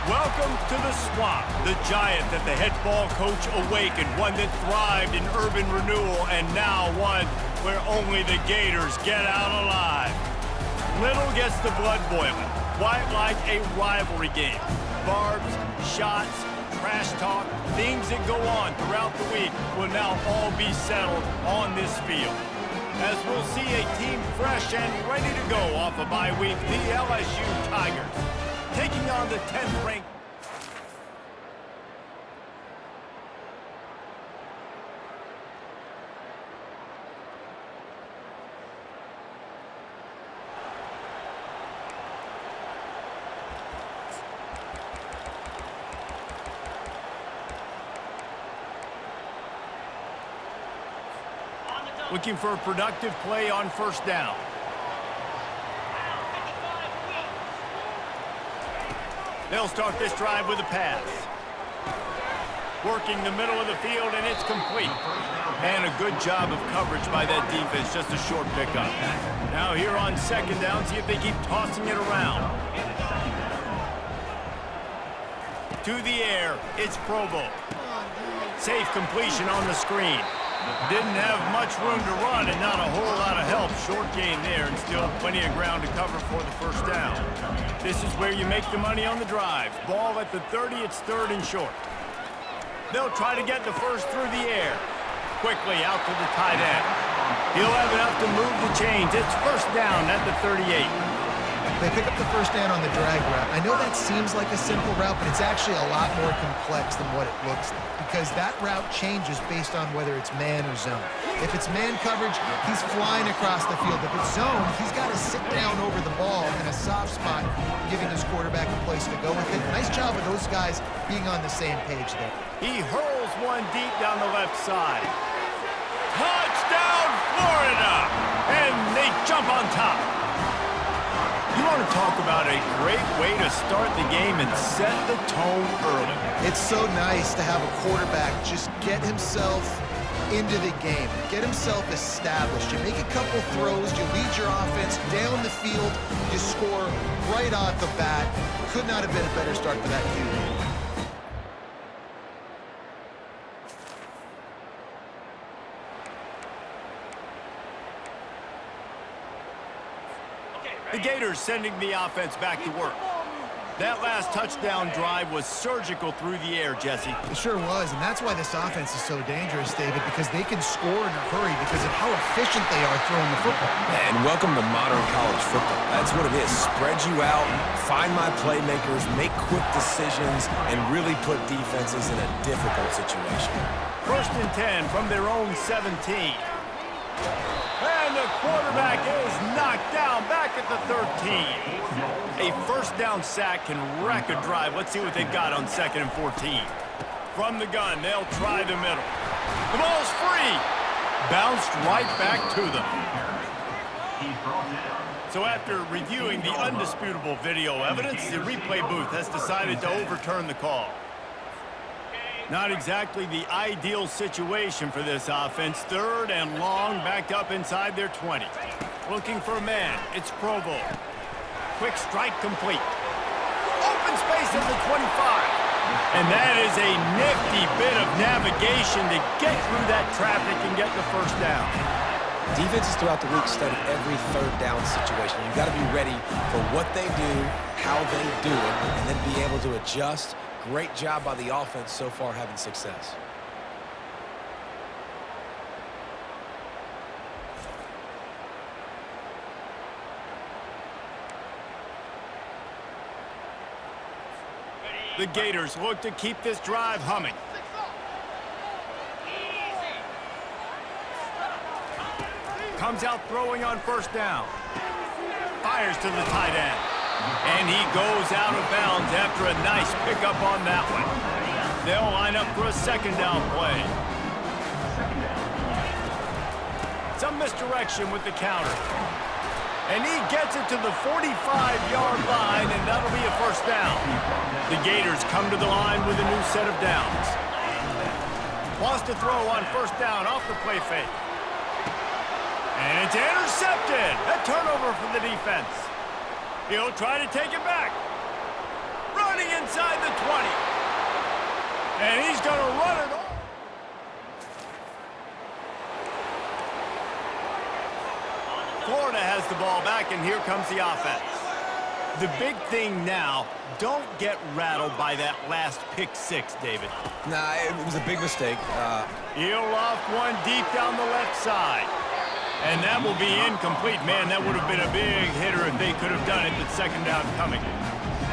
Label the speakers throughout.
Speaker 1: Welcome to the Swamp, the giant that the head ball coach awakened, one that thrived in urban renewal, and now one where only the Gators get out alive. Little gets the blood boiling, quite like a rivalry game. Barbs, shots, trash talk, things that go on throughout the week will now all be settled on this field. As we'll see a team fresh and ready to go off a bye week, the LSU Tigers, taking on the 10th ranked. Looking for a productive play on first down. They'll start this drive with a pass. Working the middle of the field, and it's complete. And a good job of coverage by that defense, just a short pickup. Now here on second down, see if they keep tossing it around. To the air, it's Provo. Safe completion on the screen. Didn't have much room to run and not a whole lot of help. Short gain there and still plenty of ground to cover for the first down. This is where you make the money on the drive. Ball at the 30, it's third and short. They'll try to get the first through the air. Quickly out to the tight end. He'll have enough to move the chains. It's first down at the 38.
Speaker 2: They pick up the first down on the drag route. I know that seems like a simple route, but it's actually a lot more complex than what it looks like because that route changes based on whether it's man or zone. If it's man coverage, he's flying across the field. If it's zone, he's got to sit down over the ball in a soft spot, giving his quarterback a place to go with it. Nice job of those guys being on the same page there.
Speaker 1: He hurls one deep down the left side. Touchdown, Florida! And they jump on top. You want to talk about a great way to start the game and set the tone early.
Speaker 2: It's so nice to have a quarterback just get himself into the game, get himself established. You make a couple throws, you lead your offense down the field, you score right off the bat. Could not have been a better start for that QB.
Speaker 1: The Gators sending the offense back to work. That last touchdown drive was surgical through the air, Jesse.
Speaker 2: It sure was, and that's why this offense is so dangerous, David, because they can score in a hurry because of how efficient they are throwing the football.
Speaker 3: And welcome to modern college football. That's what it is. Spread you out, find my playmakers, make quick decisions, and really put defenses in a difficult situation.
Speaker 1: First and 10 from their own 17. And the quarterback is knocked down back at the 13. A first down sack can wreck a drive. Let's see what they've got on second and 14. From the gun, they'll try the middle. The ball's free. Bounced right back to them. So after reviewing the undisputable video evidence, the replay booth has decided to overturn the call. Not exactly the ideal situation for this offense. Third and long, backed up inside their 20. Looking for a man. It's Provo. Quick strike complete. Open space at the 25. And that is a nifty bit of navigation to get through that traffic and get the first down.
Speaker 3: Defenses throughout the week study every third down situation. You've got to be ready for what they do, how they do it, and then be able to adjust. Great job by the offense so far having success.
Speaker 1: The Gators look to keep this drive humming. Comes out throwing on first down. Fires to the tight end. And he goes out of bounds after a nice pickup on that one. They'll line up for a second down play. Some misdirection with the counter. And he gets it to the 45-yard line, and that'll be a first down. The Gators come to the line with a new set of downs. Wants to throw on first down off the play fake. And it's intercepted. A turnover for the defense. He'll try to take it back. Running inside the 20. And he's going to run it all. Florida has the ball back, and here comes the offense. The big thing now, don't get rattled by that last pick six, David.
Speaker 3: Nah, it was a big mistake.
Speaker 1: He'll loft one deep down the left side. And that will be incomplete. Man, that would have been a big hitter if they could have done it, but second down coming.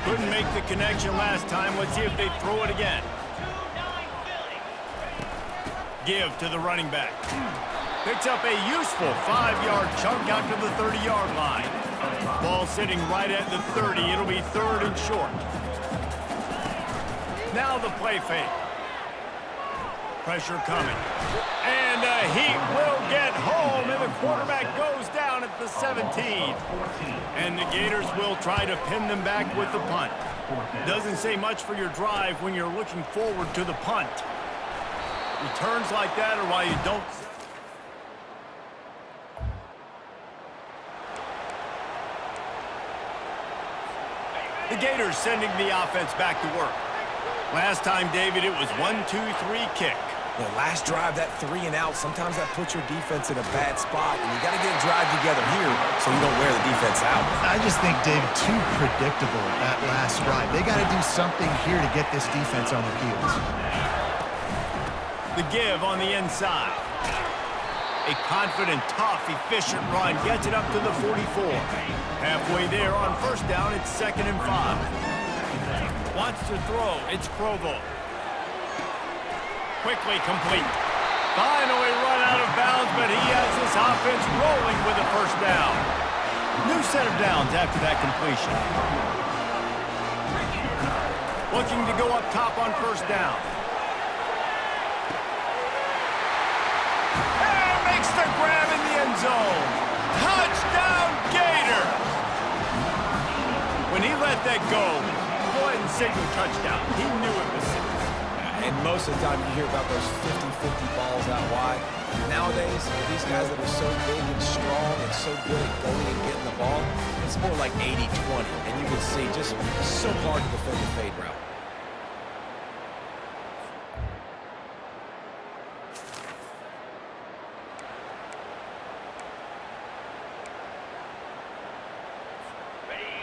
Speaker 1: Couldn't make the connection last time. Let's see if they throw it again. Give to the running back. Picks up a useful 5-yard chunk out to the 30-yard line. Ball sitting right at the 30. It'll be third and short. Now the play fake. Pressure coming. And the Heat will get home, and the quarterback goes down at the 17. And the Gators will try to pin them back with the punt. Doesn't say much for your drive when you're looking forward to the punt. Returns like that are why you don't... The Gators sending the offense back to work. Last time, David, it was 1-2-3 kick.
Speaker 3: The last drive, that 3 and out, sometimes that puts your defense in a bad spot, and you got to get a drive together here so you don't wear the defense out.
Speaker 2: I just think, David, too predictable that last drive. They got to do something here to get this defense on their heels.
Speaker 1: The give on the inside. A confident, tough, efficient run gets it up to the 44. Halfway there on first down, it's 2nd and 5. Wants to throw, it's Provo. Quickly complete. Finally run out of bounds, but he has this offense rolling with a first down. New set of downs after that completion. Looking to go up top on first down. And makes the grab in the end zone. Touchdown, Gators! When he let that go ahead and signal touchdown. He knew it was 6.
Speaker 3: And most of the time you hear about those 50-50 balls out wide. Nowadays, these guys that are so big and strong and so good at going and getting the ball, it's more like 80-20. And you can see just so hard to defend the fade route.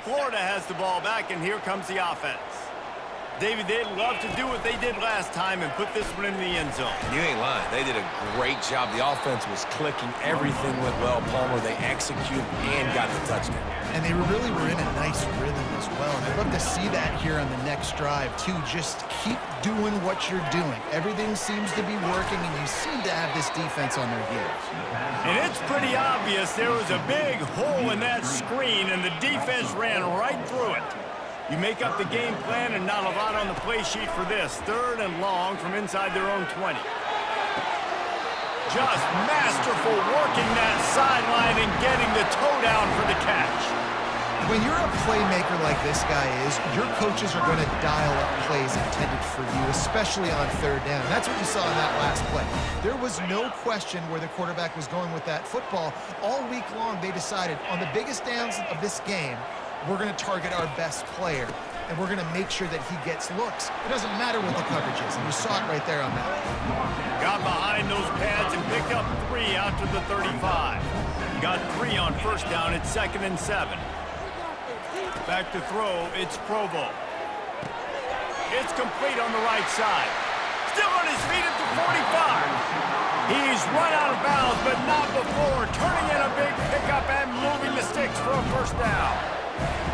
Speaker 1: Florida has the ball back, and here comes the offense. David, they'd love to do what they did last time and put this one in the end zone.
Speaker 3: You ain't lying. They did a great job. The offense was clicking. Everything went well. Palmer, they executed and got the touchdown.
Speaker 2: And they really were in a nice rhythm as well. And I'd love to see that here on the next drive, too. Just keep doing what you're doing. Everything seems to be working, and you seem to have this defense on their heels.
Speaker 1: And it's pretty obvious there was a big hole in that screen, and the defense ran right through it. You make up the game plan and not a lot on the play sheet for this. 3rd and long from inside their own 20. Just masterful working that sideline and getting the toe down for the catch.
Speaker 2: When you're a playmaker like this guy is, your coaches are going to dial up plays intended for you, especially on 3rd down. That's what you saw in that last play. There was no question where the quarterback was going with that football. All week long, they decided on the biggest downs of this game, we're going to target our best player, and we're going to make sure that he gets looks. It doesn't matter what the coverage is, and you saw it right there on that.
Speaker 1: Got behind those pads and picked up 3 out to the 35. Got 3 on first down at 2nd and 7. Back to throw, it's Provo. It's complete on the right side. Still on his feet at the 45. He's run out of bounds, but not before turning in a big pickup and moving the sticks for a first down.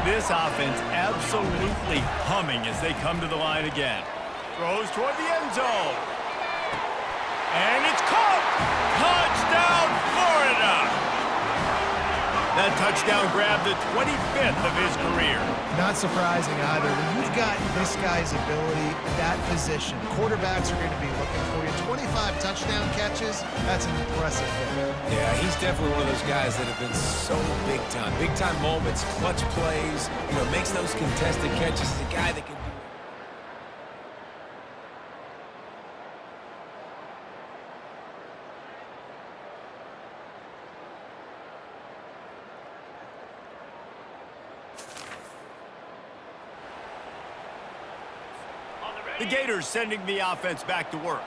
Speaker 1: This offense absolutely humming as they come to the line again. Throws toward the end zone. And it's caught! Touchdown, Florida! That touchdown grabbed the 25th of his career.
Speaker 2: Not surprising either. When you've got this guy's ability at that position, quarterbacks are going to be looking for you. 25 touchdown catches, that's an impressive thing.
Speaker 3: Yeah, he's definitely one of those guys that have been so big time. Big time moments, clutch plays, makes those contested catches. He's a guy that can do.
Speaker 1: The Gators sending the offense back to work.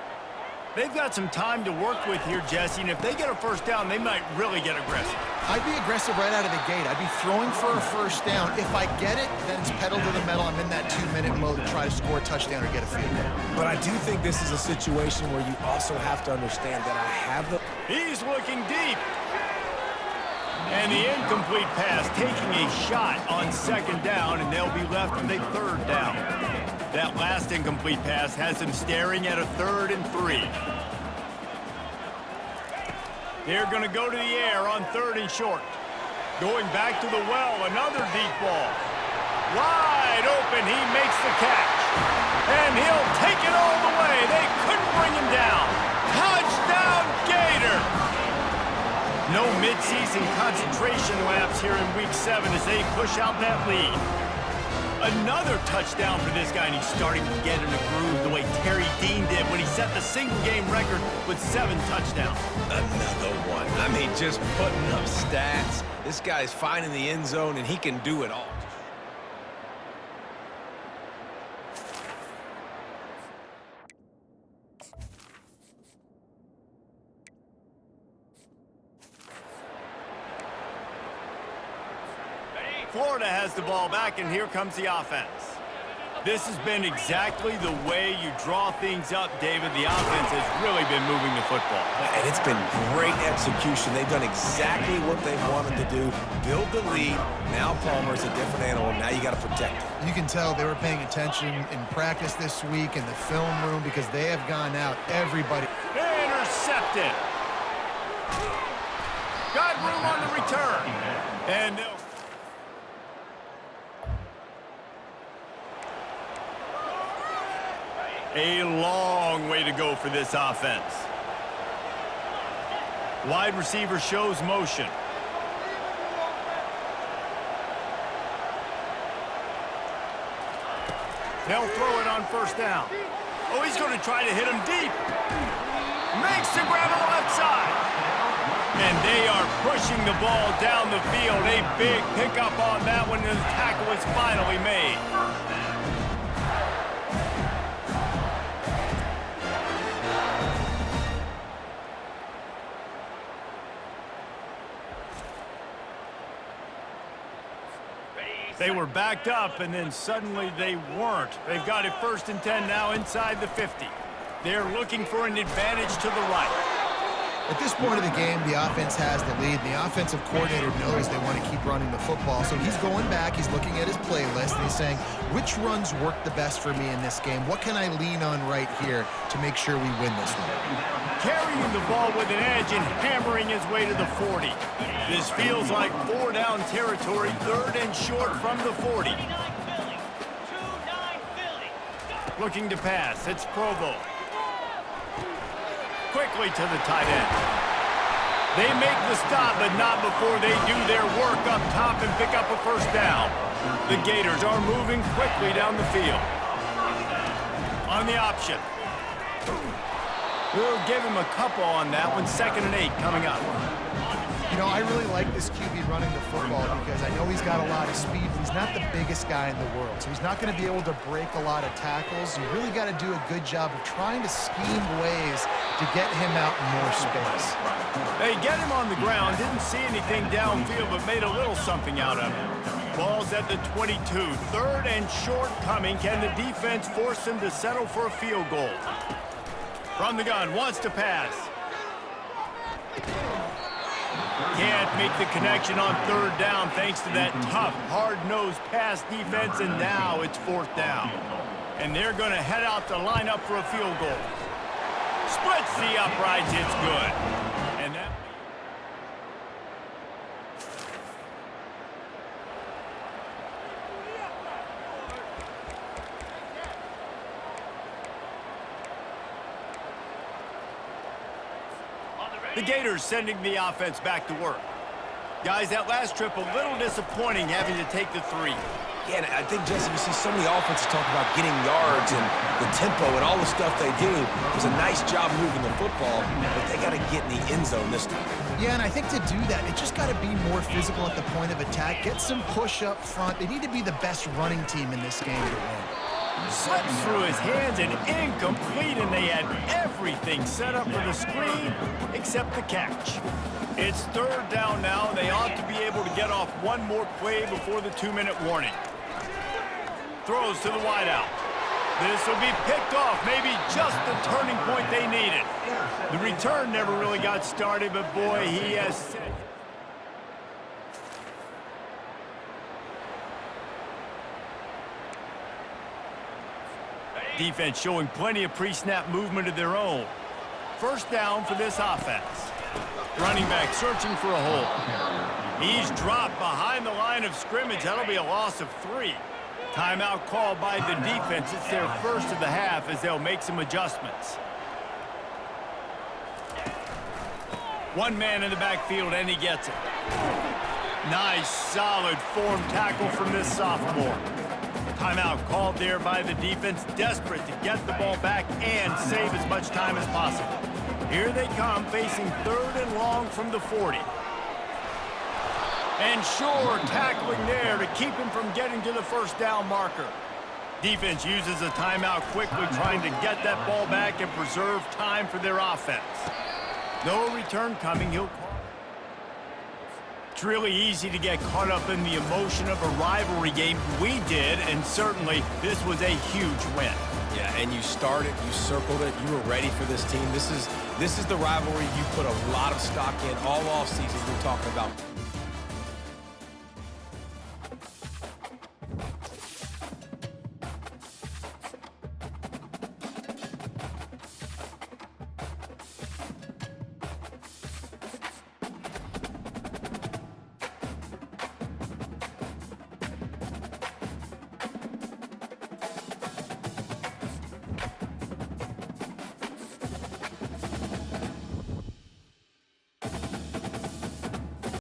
Speaker 1: They've got some time to work with here, Jesse, and if they get a first down, they might really get aggressive.
Speaker 2: I'd be aggressive right out of the gate. I'd be throwing for a first down. If I get it, then it's pedal to the metal. I'm in that 2-minute mode to try to score a touchdown or get a field goal.
Speaker 3: But I do think this is a situation where you also have to understand that I have the...
Speaker 1: He's looking deep. And the incomplete pass taking a shot on 2nd down, and they'll be left with a 3rd down. That last incomplete pass has him staring at a 3rd and 3. They're going to go to the air on 3rd and short. Going back to the well, another deep ball. Wide open, he makes the catch. And he'll take it all the way. They couldn't bring him down. Touchdown, Gators! No midseason concentration laps here in Week 7 as they push out that lead. Another touchdown for this guy, and he's starting to get in a groove the way Terry Dean did when he set the single-game record with 7 touchdowns.
Speaker 3: Another one. I mean, just putting up stats. This guy's finding the end zone, and he can do it all.
Speaker 1: Florida has the ball back, and here comes the offense. This has been exactly the way you draw things up, David. The offense has really been moving the football.
Speaker 3: And it's been great execution. They've done exactly what they've wanted to do. Build the lead. Now Palmer's a different animal. Now you got to protect him.
Speaker 2: You can tell they were paying attention in practice this week in the film room because they have gone out. Everybody.
Speaker 1: Intercepted. Got room on the return. And a long way to go for this offense. Wide receiver shows motion. They'll throw it on first down. Oh, he's going to try to hit him deep. Makes the grab on the left side. And they are pushing the ball down the field. A big pickup on that one, and the tackle is finally made. They were backed up, and then suddenly they weren't. They've got it 1st and 10 now inside the 50. They're looking for an advantage to the right.
Speaker 2: At this point of the game, the offense has the lead. The offensive coordinator knows they want to keep running the football, so he's going back, he's looking at his playlist, and he's saying, which runs work the best for me in this game? What can I lean on right here to make sure we win this one?
Speaker 1: Carrying the ball with an edge and hammering his way to the 40. This feels like 4-down territory, 3rd and short from the 40. Looking to pass, it's Provo. Quickly to the tight end. They make the stop, but not before they do their work up top and pick up a 1st down. The Gators are moving quickly down the field. On the option. We'll give him a couple on that one. 2nd and 8 coming up.
Speaker 2: You know, I really like this QB running the football because I know he's got a lot of speed, but he's not the biggest guy in the world. So he's not going to be able to break a lot of tackles. You really got to do a good job of trying to scheme ways to get him out in more space.
Speaker 1: They get him on the ground, didn't see anything downfield, but made a little something out of it. Ball's at the 22, 3rd and short coming. Can the defense force him to settle for a field goal? From the gun, wants to pass. Can't make the connection on 3rd down thanks to that tough, hard-nosed pass defense, and now it's 4th down. And they're going to head out to line up for a field goal. Splits the uprights, it's good. And that... The Gators sending the offense back to work. Guys, that last trip a little disappointing having to take the 3.
Speaker 3: Yeah, and I think, Jesse, you see so many offenses talk about getting yards and the tempo and all the stuff they do. It was a nice job moving the football, but they got to get in the end zone this time.
Speaker 2: Yeah, and I think to do that, it just got to be more physical at the point of attack. Get some push up front. They need to be the best running team in this game to win.
Speaker 1: Slips through his hands and incomplete, and they had everything set up for the screen except the catch. It's 3rd down now. They ought to be able to get off one more play before the 2-minute warning. Throws to the wideout. This will be picked off, maybe just the turning point they needed. The return never really got started, but boy, he has... Defense showing plenty of pre-snap movement of their own. 1st down for this offense. Running back searching for a hole. He's dropped behind the line of scrimmage. That'll be a loss of 3. Timeout called by the defense. It's their 1st of the half as they'll make some adjustments. One man in the backfield, and he gets it. Nice, solid form tackle from this sophomore. Timeout called there by the defense, desperate to get the ball back and save as much time as possible. Here they come, facing 3rd and long from the 40. And Shore tackling there to keep him from getting to the first down marker. Defense uses a timeout quickly, trying to get that ball back and preserve time for their offense. No return coming. It's really easy to get caught up in the emotion of a rivalry game. We did, and certainly this was a huge win.
Speaker 3: Yeah, and you started, you circled it, you were ready for this team. This is the rivalry you put a lot of stock in all offseason. You're talking about